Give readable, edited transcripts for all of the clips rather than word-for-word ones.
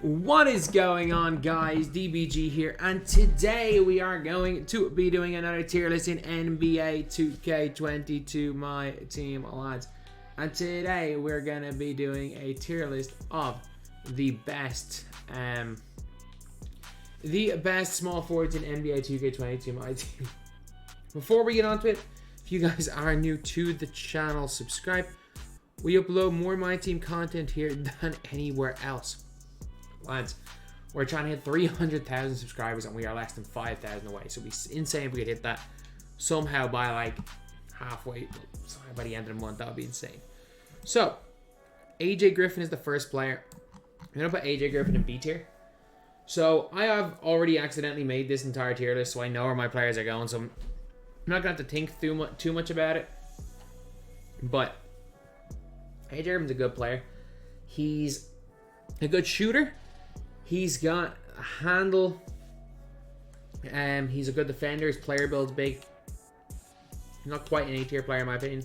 What is going on, guys? DBG here, and today we are going to be doing another tier list in NBA 2K22 MyTEAM, lads. And today we're going to be doing a tier list of the best small forwards in NBA 2K22 MyTEAM. Before we get onto it, if you guys are new to the channel, subscribe. We upload more MyTEAM content here than anywhere else. Lads, we're trying to hit 300,000 subscribers and we are less than 5,000 away. So it'd be insane if we could hit that somehow by like halfway, sorry, by the end of the month. That would be insane. So, AJ Griffin is the first player. I'm going to put AJ Griffin in B tier. So, I have already accidentally made this entire tier list, so I know where my players are going. So, I'm not going to have to think too much about it. But, AJ Griffin's a good player. He's a good shooter. He's got a handle. He's a good defender. His player build's big. Not quite an A-tier player in my opinion.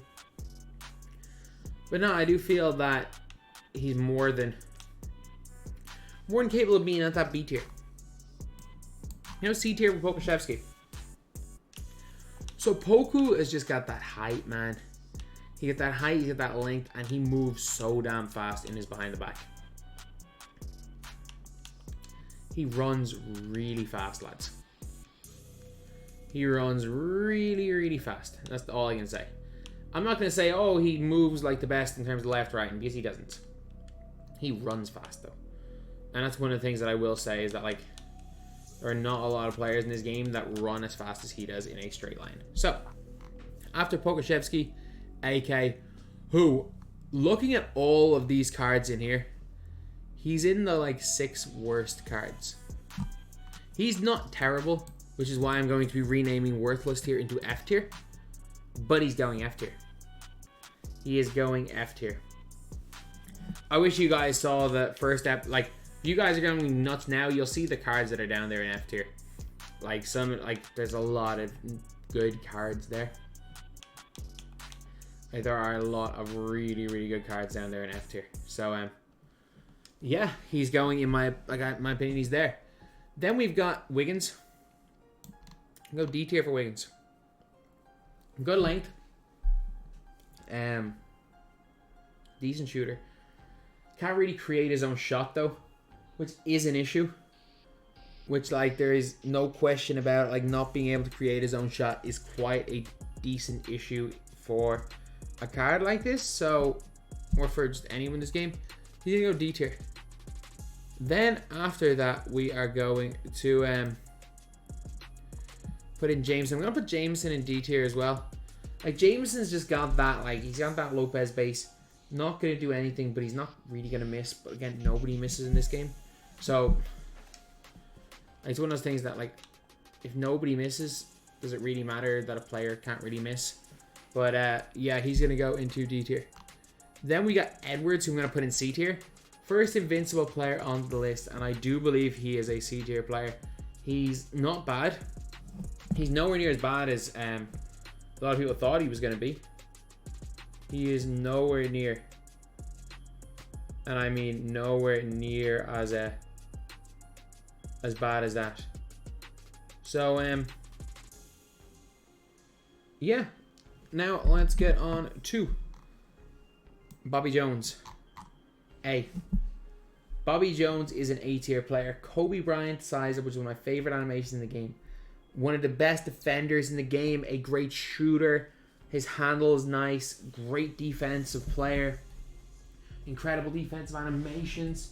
But no, I do feel that he's more than capable of being at that B tier. You know, C tier with Pokuševski. So Poku has just got that height, man. He got that height, he got that length, and he moves so damn fast in his behind the back. He runs really fast, lads. He runs really, really fast. That's all I can say. I'm not going to say, oh, he moves like the best in terms of left, right, because he doesn't. He runs fast, though. And that's one of the things that I will say is that, like, there are not a lot of players in this game that run as fast as he does in a straight line. So, after Pokuševski, AK, who, looking at all of these cards in here, he's in the, like, 6 worst cards. He's not terrible, which is why I'm going to be renaming Worthless tier into F tier. But he's going F tier. He is going F tier. I wish you guys saw the first step. Like, if you guys are going nuts now, you'll see the cards that are down there in F tier. Like, there's a lot of good cards there. Like, there are a lot of really, really good cards down there in F tier. So, yeah, he's going in my opinion, he's there. Then we've got Wiggins. I'll go D tier for Wiggins. Good length. Decent shooter. Can't really create his own shot though, which is an issue. Which, like, there is no question about, like, not being able to create his own shot is quite a decent issue for a card like this. So, or for just anyone in this game, he's gonna go D tier. Then after that, we are going to put in Jameson. I'm gonna put Jameson in D tier as well. Like, Jameson's just got that, like, he's got that Lopez base. Not gonna do anything, but he's not really gonna miss. But again, nobody misses in this game. So it's one of those things that, like, if nobody misses, does it really matter that a player can't really miss? But yeah, he's gonna go into D tier. Then we got Edwards, who I'm gonna put in C tier. First invincible player on the list, and I do believe he is a C tier player. He's not bad. He's nowhere near as bad as a lot of people thought he was going to be. He is nowhere near, and I mean nowhere near as bad as that. So yeah. Now let's get on to Bobby Jones. A. Bobby Jones is an A tier player. Kobe Bryant size up, which is one of my favorite animations in the game. One of the best defenders in the game. A great shooter. His handle is nice. Great defensive player. Incredible defensive animations.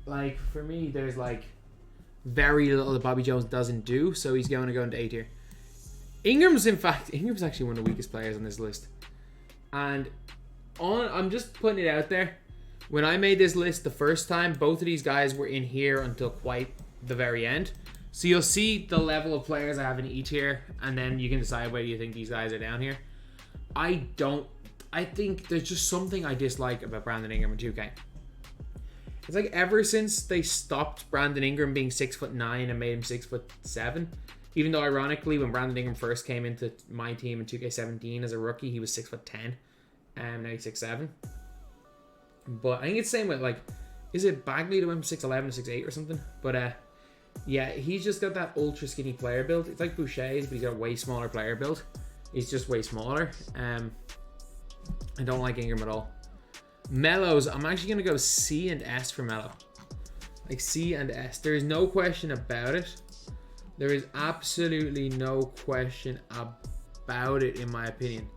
Like, for me, there's like very little that Bobby Jones doesn't do. So he's going to go into A tier. Ingram's actually one of the weakest players on this list. And I'm just putting it out there. When I made this list the first time, both of these guys were in here until quite the very end. So you'll see the level of players I have in E tier, and then you can decide whether you think these guys are down here. I think there's just something I dislike about Brandon Ingram in 2K. It's like ever since they stopped Brandon Ingram being 6'9" and made him 6'7", even though ironically when Brandon Ingram first came into my team in 2K17 as a rookie, he was 6'10", and now he's 6'7". But I think it's the same with, like, Is it Bagley that went from 6'11 to 6'8 or something? But yeah, he's just got that ultra skinny player build. It's like Boucher's, but he's got a way smaller player build. He's just way smaller. I don't like Ingram at all. Melo's, I'm actually going to go C and S for Melo. Like C and S. There is no question about it. There is absolutely no question about it, in my opinion,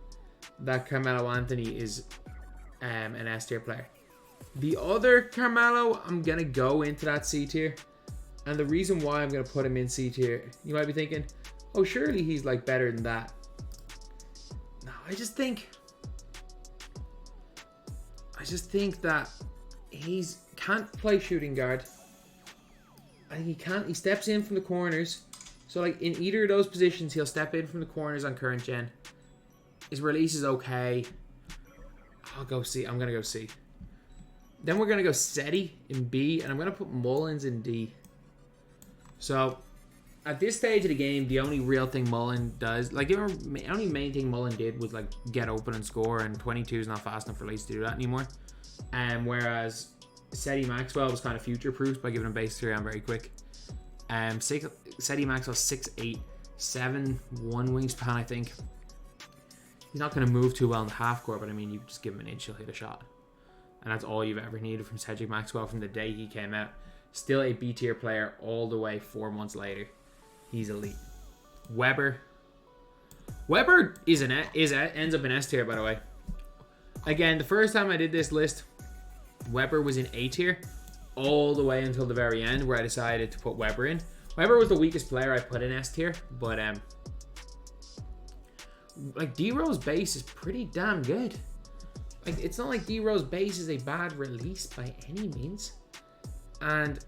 that Carmelo Anthony is an S tier player. The other Carmelo, I'm going to go into that C tier. And the reason why I'm going to put him in C tier, you might be thinking, oh, surely he's like better than that. No, I just think that he's can't play shooting guard. I think he can't. He steps in from the corners. So like in either of those positions, he'll step in from the corners on current gen. His release is okay. I'll go C. I'm gonna go C. Then we're gonna go SETI in B, and I'm gonna put Mullins in D. So at this stage of the game, the only real thing Mullen does, like the only main thing Mullen did was like get open and score, and 22 is not fast enough for Leeds to do that anymore. Whereas SETI Maxwell was kind of future-proofed by giving him base 3 and very quick. SETI Maxwell 6'8", 7'1" wingspan, I think. He's not going to move too well in the half court, but I mean, you just give him an inch, he'll hit a shot. And that's all you've ever needed from Cedric Maxwell from the day he came out. Still a B tier player all the way 4 months later. He's elite. Weber ends up in S tier, by the way. Again, the first time I did this list, Weber was in A tier all the way until the very end, where I decided to put Weber in. Weber was the weakest player I put in S tier, but like D-Rose base is pretty damn good. Like, it's not like D-Rose base is a bad release by any means. And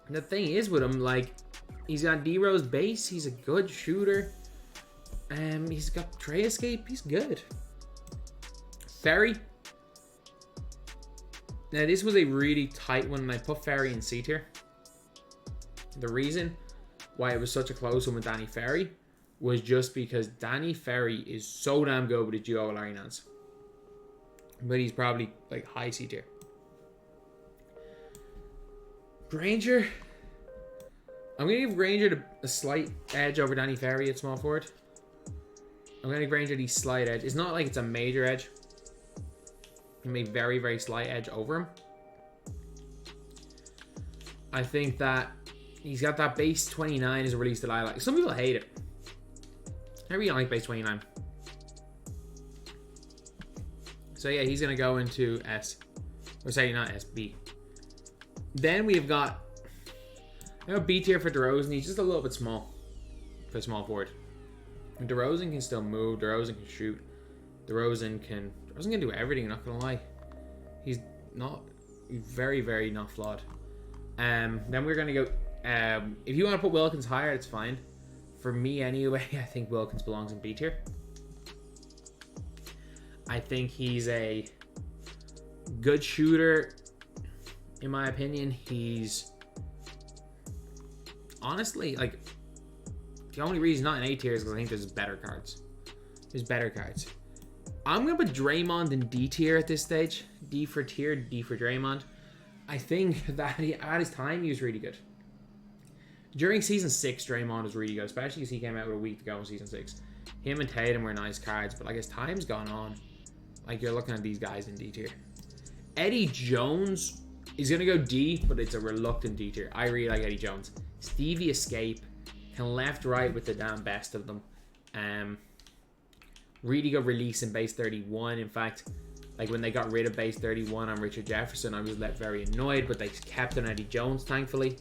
the thing is with him, like, he's got D-Rose base, he's a good shooter. He's got tray escape, he's good. Ferry. Now, this was a really tight one, and I put Ferry in C tier. The reason why it was such a close one with Danny Ferry was just because Danny Ferry is so damn good with a duo Larry Nance. But he's probably like high C tier. Granger. I'm going to give Granger a slight edge over Danny Ferry at small forward. I'm going to give Granger the slight edge. It's not like it's a major edge. I'm a very, very slight edge over him. I think that he's got that base 29 as a release that I like. Some people hate it. I really like base 29. So yeah, he's going to go into S. Or sorry, not S, B. Then we've got B tier for DeRozan. He's just a little bit small for a small forward. And DeRozan can still move. DeRozan can shoot. DeRozan can do everything, not going to lie. He's very, very not flawed. Then we're going to go... if you want to put Wilkins higher, it's fine. For me anyway, I think Wilkins belongs in B tier. I think he's a good shooter. In my opinion, he's honestly, like, the only reason he's not in A tier is because I think there's better cards. There's better cards. I'm going to put Draymond in D tier at this stage. D for tier, D for Draymond. I think that at his time, he was really good. During Season 6, Draymond was really good, especially because he came out with a week to go in Season 6. Him and Tatum were nice cards, but like as time's gone on, like you're looking at these guys in D tier. Eddie Jones is going to go D, but it's a reluctant D tier. I really like Eddie Jones. Stevie Escape can left, right with the damn best of them. Really good release in base 31. In fact, like when they got rid of base 31 on Richard Jefferson, I was left very annoyed, but they kept on Eddie Jones, thankfully.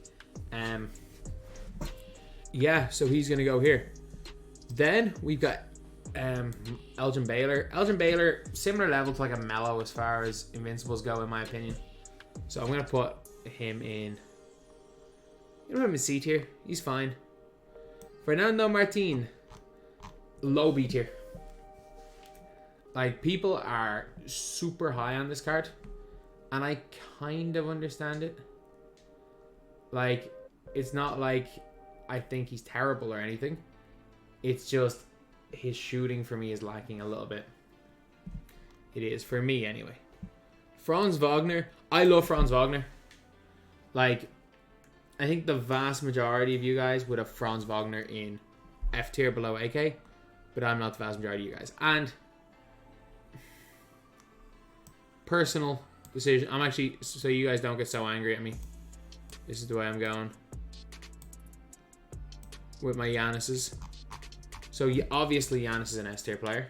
Yeah, so he's going to go here. Then we've got Elgin Baylor. Elgin Baylor, similar level to like a Melo as far as Invincibles go, in my opinion. So I'm going to put him in... You don't have him in C tier. He's fine. Fernando Martin. Low B tier. Like, people are super high on this card. And I kind of understand it. Like, it's not like I think he's terrible or anything. It's just his shooting for me is lacking a little bit. It is, for me anyway. Franz Wagner. I love Franz Wagner. Like, I think the vast majority of you guys would have Franz Wagner in F tier below AK, but I'm not the vast majority of you guys. And personal decision. I'm actually, so you guys don't get so angry at me. This is the way I'm going with my Giannis's. So obviously Giannis is an S tier player.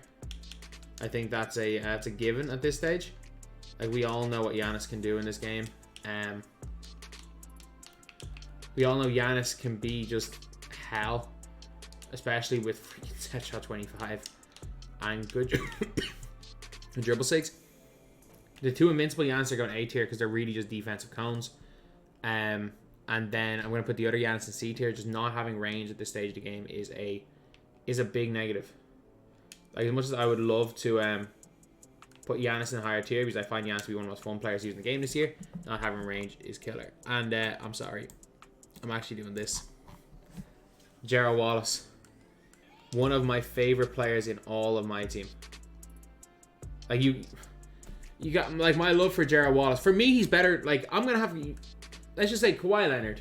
I think that's a given at this stage. Like, we all know what Giannis can do in this game. We all know Giannis can be just hell, especially with freaking set shot 25 and good dribble 6. The two invincible Giannis are going A tier because they're really just defensive cones. And then I'm going to put the other Giannis in C tier. Just not having range at this stage of the game is a big negative. Like, as much as I would love to put Giannis in a higher tier, because I find Giannis to be one of the most fun players using the game this year, not having range is killer. And I'm sorry, I'm actually doing this. Gerald Wallace, one of my favorite players in all of my team. Like, you got, like, my love for Gerald Wallace. For me, he's better. Like, I'm gonna have, let's just say Kawhi Leonard.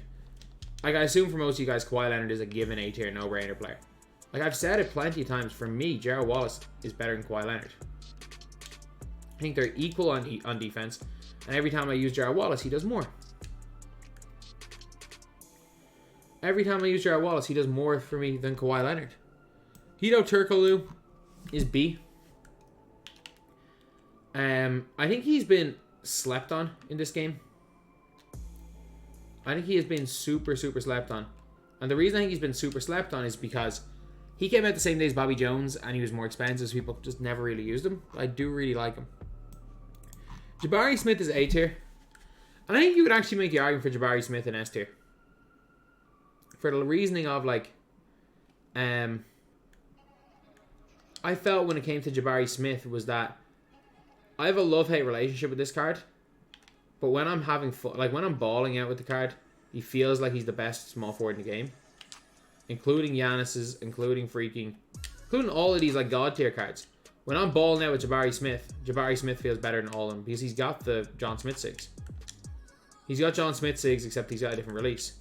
Like, I assume for most of you guys, Kawhi Leonard is a given A tier, no-brainer player. Like, I've said it plenty of times. For me, Gerald Wallace is better than Kawhi Leonard. I think they're equal on defense, and every time I use Gerald Wallace, he does more. Every time I use Gerald Wallace, he does more for me than Kawhi Leonard. Hito Turkoglu is B. I think he's been slept on in this game. I think he has been super, super slept on. And the reason I think he's been super slept on is because he came out the same day as Bobby Jones, and he was more expensive, so people just never really used him. I do really like him. Jabari Smith is A tier. And I think you could actually make the argument for Jabari Smith in S tier. For the reasoning of, like, I felt when it came to Jabari Smith was that I have a love-hate relationship with this card. But when I'm having fun, like when I'm balling out with the card, he feels like he's the best small forward in the game. Including Giannis's, including all of these like god tier cards. When I'm balling out with Jabari Smith feels better than all of them because he's got the John Smith SIGs. He's got John Smith SIGs, except he's got a different release.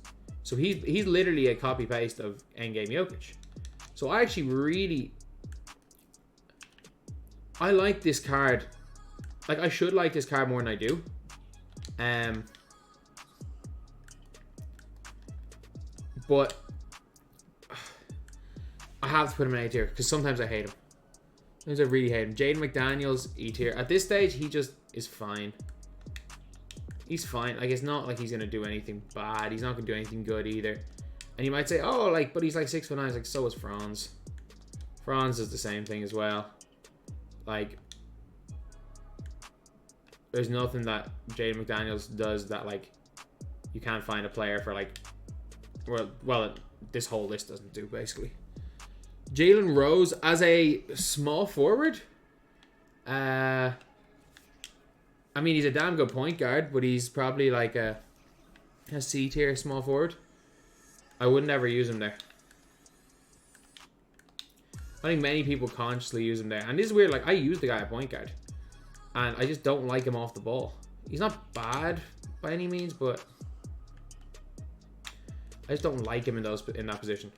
So he's literally a copy paste of Endgame Jokic. So I actually I like this card. Like, I should like this card more than I do. But I have to put him in A tier because sometimes I hate him. Sometimes I really hate him. Jaden McDaniels, E tier. At this stage, he just is fine. He's fine. Like, it's not like he's going to do anything bad. He's not going to do anything good either. And you might say, oh, like, but he's like 6'9". Like, so is Franz. Franz does the same thing as well. Like, there's nothing that Jaden McDaniels does that, like, you can't find a player for, like, well, this whole list doesn't do, basically. Jalen Rose as a small forward. I mean, he's a damn good point guard, but he's probably like a C tier small forward. I wouldn't ever use him there. I think many people consciously use him there. And this is weird, like, I use the guy at point guard. And I just don't like him off the ball. He's not bad by any means, but I just don't like him in that position.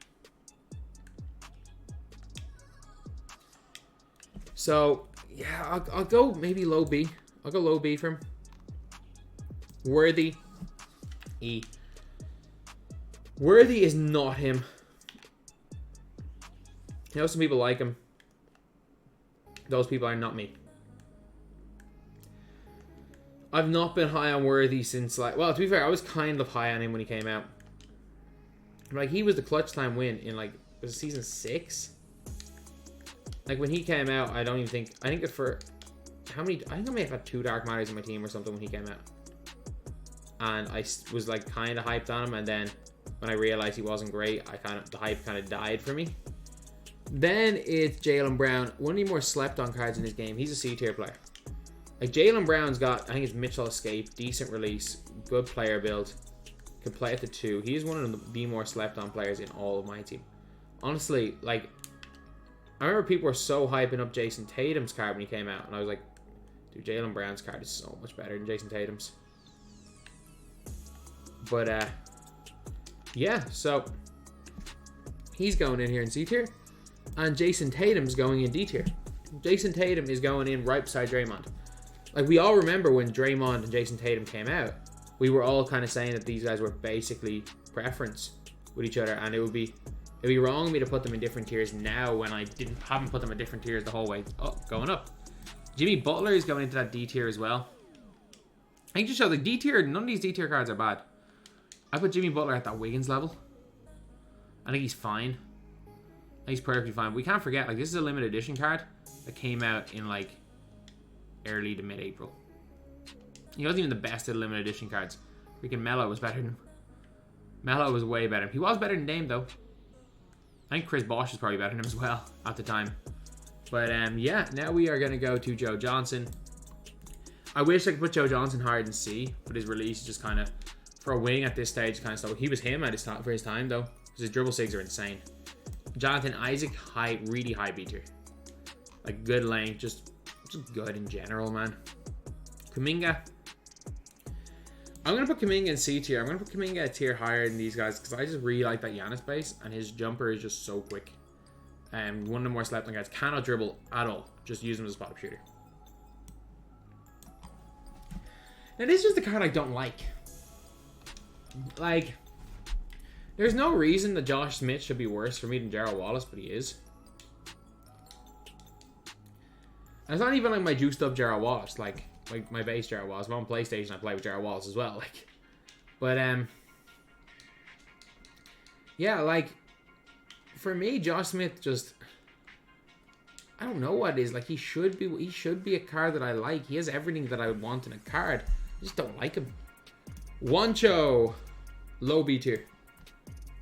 So, yeah, I'll go maybe low B. I'll go low B for him. Worthy, E. Worthy is not him. You know, some people like him. Those people are not me. I've not been high on Worthy since, like, well, to be fair, I was kind of high on him when he came out. Like, he was the clutch time win in, like, was it season 6? Like, when he came out, I don't even think, I think for, how many, I think I may have had 2 Dark Matters in my team or something when he came out. And I was, like, kind of hyped on him, and then when I realized he wasn't great, the hype kind of died for me. Then it's Jaylen Brown, one of the more slept on cards in this game. He's a C tier player. Like, Jaylen Brown's got, I think it's Mitchell Escape, decent release, good player build, can play at the 2. He's one of the more slept on players in all of my team. Honestly, like, I remember people were so hyping up Jason Tatum's card when he came out, and I was like, dude, Jaylen Brown's card is so much better than Jason Tatum's. But yeah, so he's going in here in C tier, and Jason Tatum's going in D tier. Jason Tatum is going in right beside Draymond. Like, we all remember when Draymond and Jason Tatum came out, we were all kind of saying that these guys were basically preference with each other, and it'd be wrong of me to put them in different tiers now when I haven't put them in different tiers the whole way. Oh, going up. Jimmy Butler is going into that D tier as well. I think just show the D tier, none of these D tier cards are bad. I put Jimmy Butler at that Wiggins level. I think he's fine. I think he's perfectly fine. But we can't forget, like, this is a limited edition card that came out in, like, early to mid-April. He wasn't even the best of the limited edition cards. Freaking Melo was better than him. Melo was way better. He was better than Dame, though. I think Chris Bosh is probably better than him as well at the time. But, yeah, now we are going to go to Joe Johnson. I wish I could put Joe Johnson higher than C, but his release is just kind of, for a wing at this stage, kind of slow. He was him at his time, for his time, though, because his dribble sigs are insane. Jonathan Isaac, high, really high B tier. Like, good length, just good in general, man. Kuminga. I'm going to put Kuminga in C tier. I'm going to put Kuminga a tier higher than these guys because I just really like that Giannis base, and his jumper is just so quick. One of the more slept on guys. Cannot dribble at all. Just use him as a spot-up shooter. Now, this is just the card I don't like. Like, there's no reason that Josh Smith should be worse for me than Gerald Wallace, but he is. And it's not even like my juiced up Gerald Wallace, like my base Gerald Wallace. I'm on PlayStation, I play with Gerald Wallace as well. Like, but yeah, like, for me, Josh Smith just, I don't know what it is. Like, he should be a card that I like. He has everything that I would want in a card. I just don't like him. Wancho, low B tier.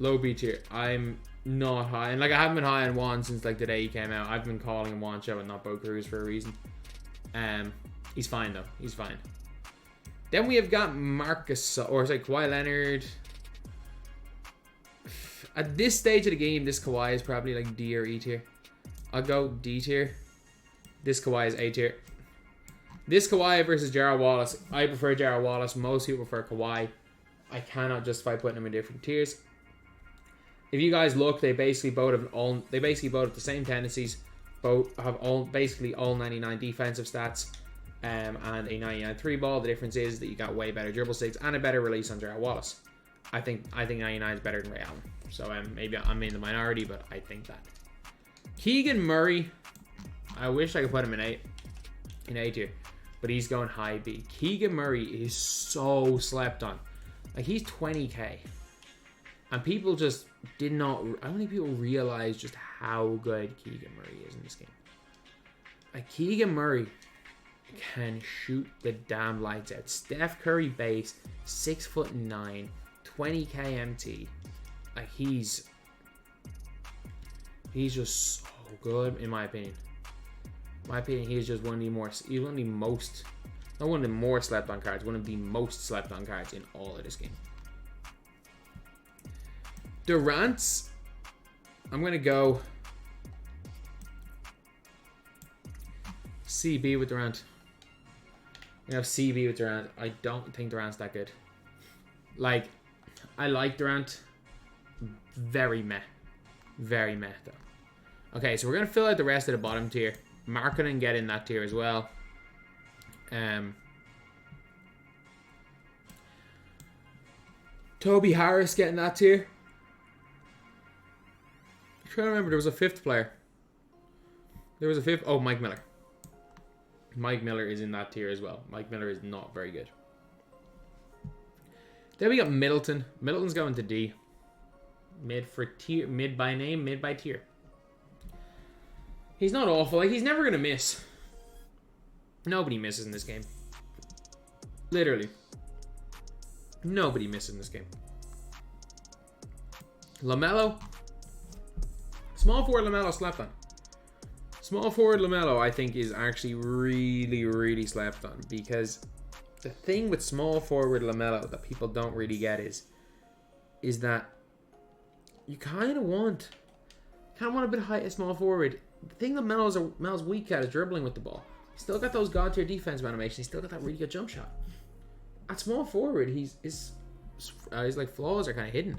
Low B tier. I'm not high, and like, I haven't been high on Juan since like the day he came out. I've been calling him Wancho and not Bo Cruz for a reason. He's fine though. He's fine. Then we have got Kawhi Leonard. At this stage of the game, this Kawhi is probably like D or E tier. I'll go D tier. This Kawhi is A tier. This Kawhi versus Gerald Wallace. I prefer Gerald Wallace. Most people prefer Kawhi. I cannot justify putting them in different tiers. If you guys look, they basically both have the same tendencies. Both have basically all 99 defensive stats, and a 99 3 ball. The difference is that you got way better dribble sticks and a better release on Gerald Wallace. I think 99 is better than Ray Allen. So maybe I'm in the minority, but I think that. Keegan Murray. I wish I could put him in A tier, but he's going high B. Keegan Murray is so slept on. Like, he's 20k, and people just did not. I don't think people realize just how good Keegan Murray is in this game. Like, Keegan Murray can shoot the damn lights out. Steph Curry base, 6'9", 20k MT. Like, he's just so good in my opinion. He is just one of the more slept on cards, one of the most slept on cards in all of this game. Durant's, I'm going to go CB with Durant. I'm going to have CB with Durant. I don't think Durant's that good. Like, I like Durant. Very meh. Very meh, though. Okay, so we're going to fill out the rest of the bottom tier. Marketing get in that tier as well. Toby Harris getting that tier. I'm trying to remember, there was a fifth player. Oh, Mike Miller. Mike Miller is in that tier as well. Mike Miller is not very good. Then we got Middleton. Middleton's going to D. Mid for tier. Mid by name, mid by tier. He's not awful. Like, he's never going to miss. Nobody misses in this game. Literally. Nobody misses in this game. LaMelo. Small forward LaMelo slept on. Small forward LaMelo, I think, is actually really, really slept on. Because the thing with small forward LaMelo that people don't really get is that you kind of want a bit of height at small forward. The thing that Melo's weak at is dribbling with the ball. He's still got those god tier defensive animations. He's still got that really good jump shot. At small forward, he's his like flaws are kind of hidden.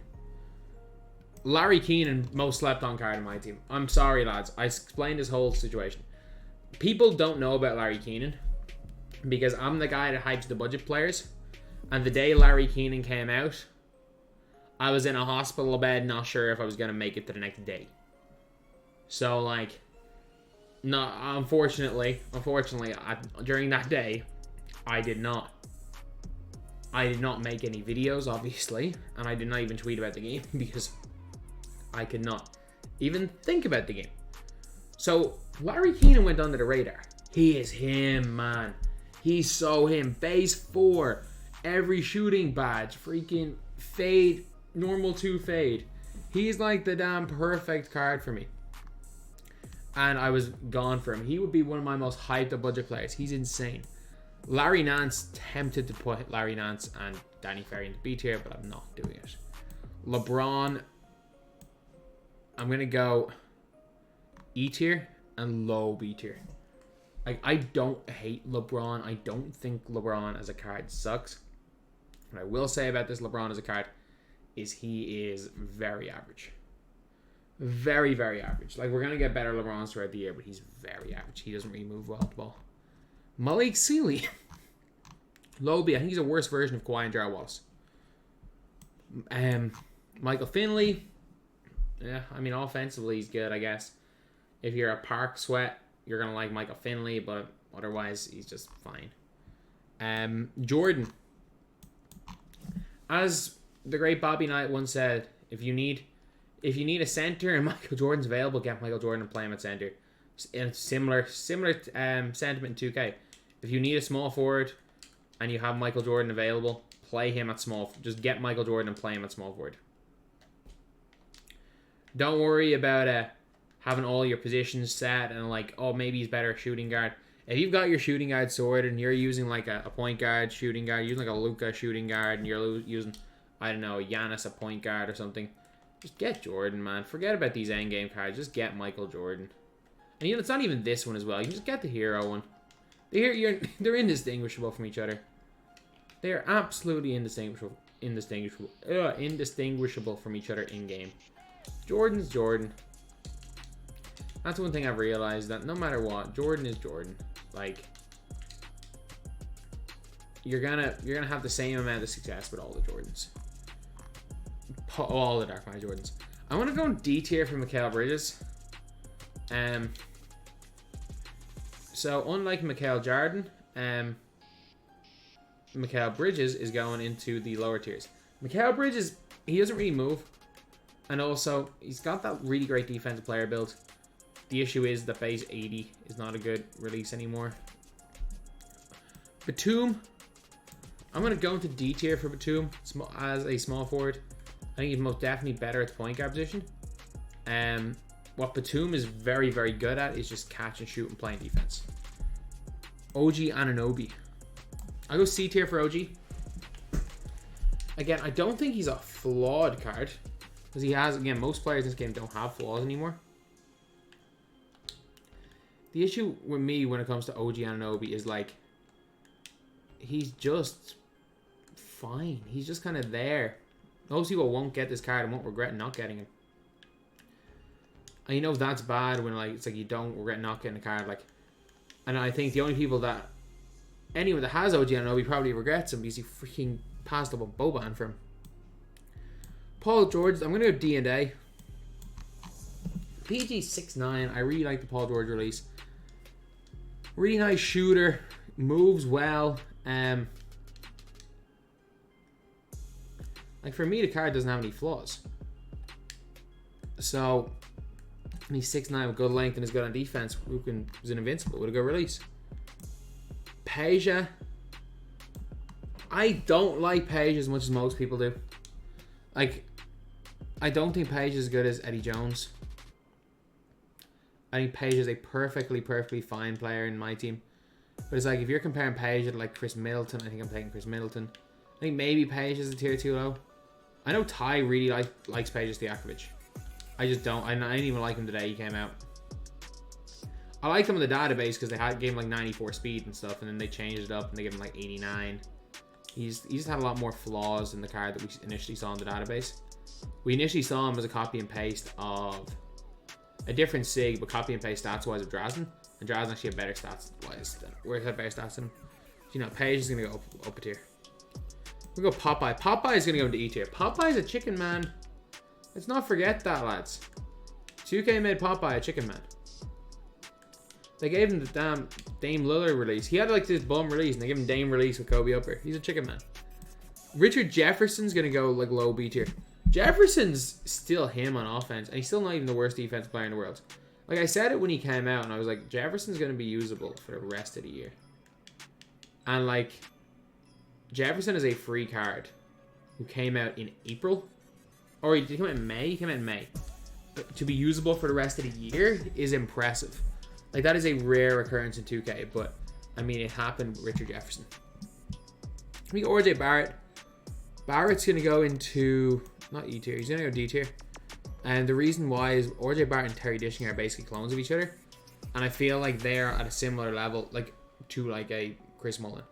Larry Keenan, most slept on card in my team. I'm sorry, lads. I explained this whole situation. People don't know about Larry Keenan because I'm the guy that hypes the budget players. And the day Larry Keenan came out, I was in a hospital bed, not sure if I was going to make it to the next day. So, like, no, unfortunately, during that day, I did not make any videos, obviously, and I did not even tweet about the game because I could not even think about the game. So, Larry Keenan went under the radar. He is him, man. He's so him. Base 4, every shooting badge, freaking fade, normal 2 fade. He's like the damn perfect card for me. And I was gone for him. He would be one of my most hyped up budget players. He's insane. Larry Nance, tempted to put Larry Nance and Danny Ferry into B tier, but I'm not doing it. LeBron, I'm going to go E tier and low B tier. Like, I don't hate LeBron. I don't think LeBron as a card sucks. What I will say about this LeBron as a card is he is very average. Very, very average. Like, we're going to get better LeBrons throughout the year, but he's very average. He doesn't really move well at the ball. Malik Sealy. Low B. I think he's a worse version of Kawhi and Gerald Wallace. Michael Finley. Yeah, I mean, offensively, he's good, I guess. If you're a park sweat, you're going to like Michael Finley, but otherwise, he's just fine. Jordan. As the great Bobby Knight once said, if you need a center and Michael Jordan's available, get Michael Jordan and play him at center. And similar sentiment in 2K. If you need a small forward and you have Michael Jordan available, play him at small. Just get Michael Jordan and play him at small forward. Don't worry about having all your positions set and like, oh, maybe he's better at shooting guard. If you've got your shooting guard sorted and you're using like a point guard, shooting guard, using like a Luka shooting guard, and you're using, I don't know, Giannis a point guard or something, just get Jordan, man. Forget about these endgame cards. Just get Michael Jordan. And you know, it's not even this one as well. You can just get the hero one. They're indistinguishable from each other. They are absolutely indistinguishable from each other in game. Jordan's Jordan. That's one thing I've realized, that no matter what, Jordan is Jordan. Like, you're gonna have the same amount of success with all the Jordans. All the Dark Knight Jordans. I want to go in D tier for Mikal Bridges. So unlike Mikal Jordan, Mikal Bridges is going into the lower tiers. Mikal Bridges, he doesn't really move, and also he's got that really great defensive player build. The issue is that base 80 is not a good release anymore. Batum, I'm going to go into D tier for Batum as a small forward. I think he's most definitely better at the point guard position. What Batum is very, very good at is just catch and shoot and playing defense. OG Anunoby. I go C tier for OG. Again, I don't think he's a flawed card. Because he has, again, most players in this game don't have flaws anymore. The issue with me when it comes to OG Anunoby is like, he's just fine. He's just kind of there. Most people won't get this card and won't regret not getting him. And you know that's bad when like it's like you don't regret not getting a card. Like, and I think the only people that anyone that has OG Anunoby probably regrets him because he freaking passed up a Boban for him. Paul George, I'm gonna go D and A. PG 6'9". I really like the Paul George release. Really nice shooter, moves well. Like for me, the card doesn't have any flaws. So, and he's 6'9" with good length and is good on defense. Rukin is an invincible with a good release. Peja. I don't like Peja as much as most people do. Like, I don't think Peja is as good as Eddie Jones. I think Peja is a perfectly fine player in my team. But it's like, if you're comparing Peja to like Chris Middleton, I think I'm taking Chris Middleton. I think maybe Peja is a tier 2 low. I know Ty really likes Peja Stojakovic. I just don't. I didn't even like him today. He came out. I liked him in the database because they gave him like 94 speed and stuff, and then they changed it up and they gave him like 89. He's had a lot more flaws in the card that we initially saw in the database. We initially saw him as a copy and paste of a different SIG, but copy and paste stats wise of Drazen. And Drazen actually had better stats wise than where's that better stats than him. You know, Page is gonna go up a tier. We go Popeye. Popeye is gonna go into E tier. Popeye is a chicken man. Let's not forget that, lads. 2K made Popeye a chicken man. They gave him the damn Dame Lillard release. He had like this bum release, and they gave him Dame release with Kobe Upper. He's a chicken man. Richard Jefferson's gonna go like low B tier. Jefferson's still him on offense, and he's still not even the worst defensive player in the world. Like I said it when he came out, and I was like, Jefferson's gonna be usable for the rest of the year. And like, Jefferson is a free card who came out in April, or he came out in May. He came out in May. But to be usable for the rest of the year is impressive. Like, that is a rare occurrence in 2K, but I mean, it happened with Richard Jefferson. We got RJ Barrett. Barrett's gonna go into not E tier. He's gonna go D tier. And the reason why is RJ Barrett and Terry Dishing are basically clones of each other, and I feel like they're at a similar level, like to like a Chris Mullin.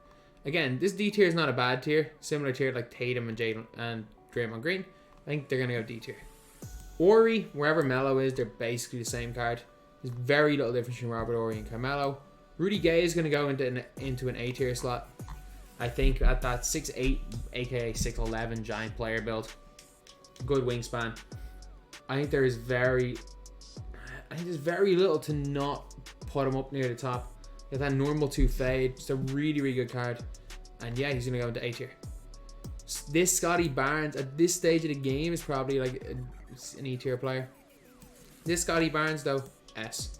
Again, this D tier is not a bad tier. Similar tier like Tatum and Jalen and Draymond Green. I think they're gonna go D tier. Ori, wherever Melo is, they're basically the same card. There's very little difference between Robert Ori and Carmelo. Rudy Gay is gonna go into an A tier slot. I think at that 6'8", aka 6'11" giant player build. Good wingspan. I think there's very little to not put him up near the top. He has that normal 2 fade. Just a really, really good card. And yeah, he's going to go into A tier. This Scotty Barnes at this stage of the game is probably like an E tier player. This Scotty Barnes though, S.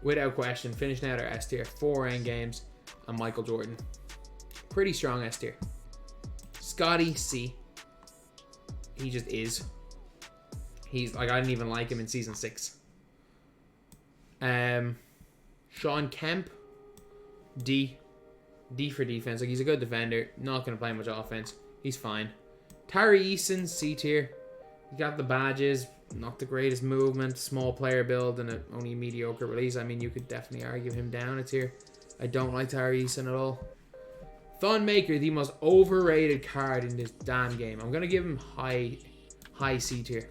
Without question. Finishing out our S tier. 4 end games. And Michael Jordan. Pretty strong S tier. Scotty, C. He just is. He's like, I didn't even like him in season 6. Sean Kemp, D. D for defense. Like, he's a good defender. Not going to play much offense. He's fine. Tari Eason, C tier. He got the badges. Not the greatest movement. Small player build and only a mediocre release. I mean, you could definitely argue him down a tier. I don't like Tari Eason at all. Thon Maker, the most overrated card in this damn game. I'm going to give him high C tier.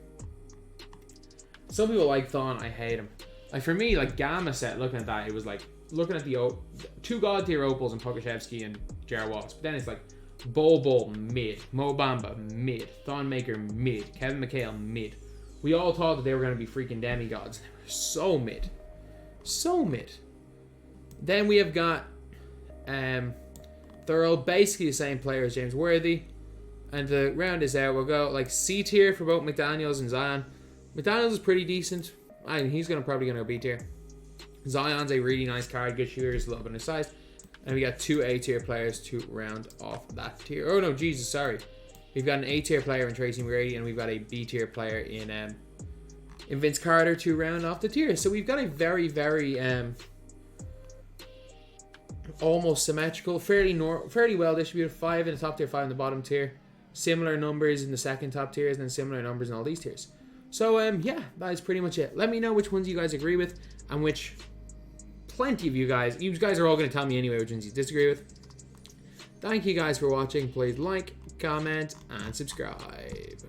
Some people like Thon. I hate him. Like, for me, like, Gamma set, looking at that, it was like, looking at the 2 God tier opals and Pokashevsky and Gerald Wallace. But then it's like, Bol mid, Mo Bamba mid, Thon Maker mid, Kevin McHale mid. We all thought that they were going to be freaking demigods. They were so mid. So mid. Then we have got, they're all basically the same player as James Worthy. And to round this out, we'll go like C tier for both McDaniels and Zion. McDaniels is pretty decent. He's probably gonna go B tier. Zion's a really nice card, good shooter, just a little bit of size. And we got 2 A tier players to round off that tier. Oh no, Jesus, sorry. We've got an A tier player in Tracy McGrady, and we've got a B tier player in Vince Carter to round off the tier. So we've got a very, very almost symmetrical, fairly well distributed. 5 in the top tier, 5 in the bottom tier. Similar numbers in the second top tiers, and then similar numbers in all these tiers. So yeah, that is pretty much it. Let me know which ones you guys agree with, and which plenty of you guys are all going to tell me anyway which ones you disagree with. Thank you guys for watching. Please like, comment, and subscribe.